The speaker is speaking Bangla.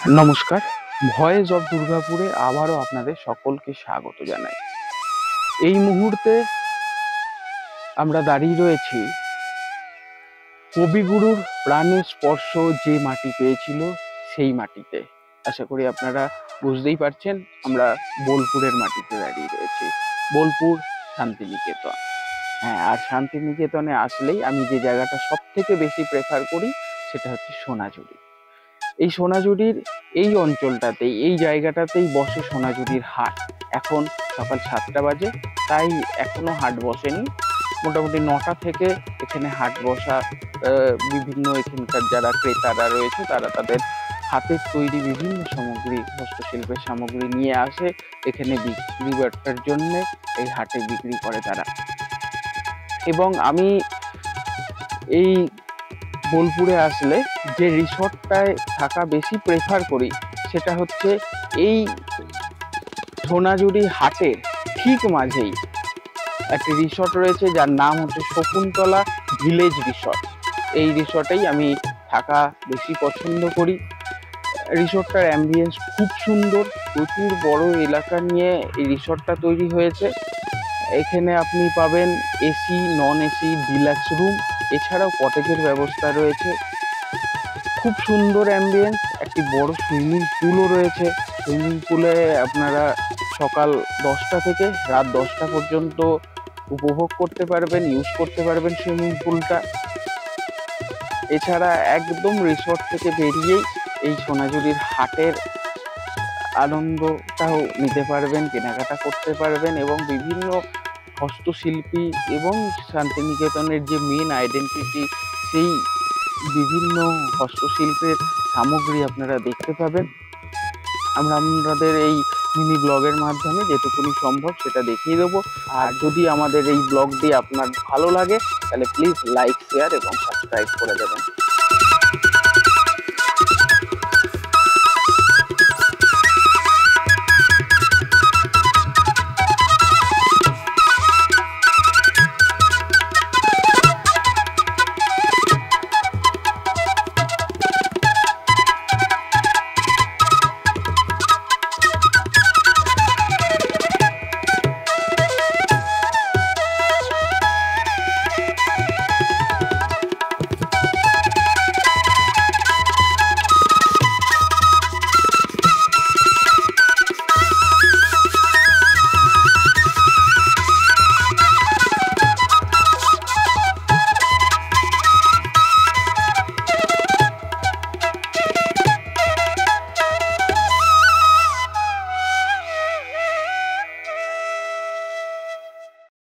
নমস্কার। ভয়েস অফ দুর্গাপুরে আবারও আপনাদের সকলকে স্বাগত জানাই। এই মুহূর্তে আমরা দাঁড়িয়ে রয়েছি কবিগুরুর প্রাণের স্পর্শ যে মাটি পেয়েছিল সেই মাটিতে। আশা করি আপনারা বুঝতেই পারছেন আমরা বোলপুরের মাটিতে দাঁড়িয়ে রয়েছি। বোলপুর শান্তিনিকেতন। হ্যাঁ, আর শান্তিনিকেতনে আসলেই আমি যে জায়গাটা সব থেকে বেশি প্রেফার করি সেটা হচ্ছে সোনাঝুরি। এই সোনাঝুরির এই অঞ্চলটাতেই, এই জায়গাটাতেই বসে সোনাঝুরির হাট। এখন সকাল 7টা বাজে, তাই এখনো হাট বসেনি। মোটামুটি 9টা থেকে এখানে হাট বসা। বিভিন্ন এখানকার যারা ক্রেতারা রয়েছে তারা তাদের হাতের তৈরি বিভিন্ন সামগ্রী, হস্তশিল্পের সামগ্রী নিয়ে আসে এখানে বিক্রি বাট্টার জন্য। এই হাটে বিক্রি করে তারা। এবং আমি এই বোলপুরে আসলে যে রিসর্টটায় থাকা বেশি প্রেফার করি সেটা হচ্ছে এই সোনাঝুরি হাটের ঠিক মাঝেই একটি রিসর্ট রয়েছে যার নাম হচ্ছে শকুন্তলা ভিলেজ রিসর্ট। এই রিসর্টেই আমি থাকা বেশি পছন্দ করি। রিসর্টটার অ্যাম্বিয়েন্স খুব সুন্দর, প্রচুর বড় এলাকা নিয়ে এই রিসর্টটা তৈরি হয়েছে। এখানে আপনি পাবেন AC, non AC, deluxe room, এছাড়াও কটেজের ব্যবস্থা রয়েছে। খুব সুন্দর অ্যাম্বিয়েন্স। একটি বড় সুইমিং পুলও রয়েছে। সুইমিং পুলে আপনারা সকাল 10টা থেকে রাত 10টা পর্যন্ত উপভোগ করতে পারবেন, ইউজ করতে পারবেন সুইমিং পুলটা। এছাড়া একদম রিসর্ট থেকে বেরিয়েই এই সোনাঝুরির হাটের আনন্দটাও নিতে পারবেন, কেনাকাটা করতে পারবেন এবং বিভিন্ন হস্তশিল্পী এবং শান্তিনিকেতনের যে মেন আইডেন্টিটি, সেই বিভিন্ন হস্তশিল্পের সামগ্রী আপনারা দেখতে পাবেন। আমরা আপনাদের এই মিনি ব্লগের মাধ্যমে যেটুকুনি সম্ভব সেটা দেখিয়ে দেবো। আর যদি আমাদের এই ব্লগটি আপনার ভালো লাগে তাহলে প্লিজ লাইক, শেয়ার এবং সাবস্ক্রাইব করে দেবেন।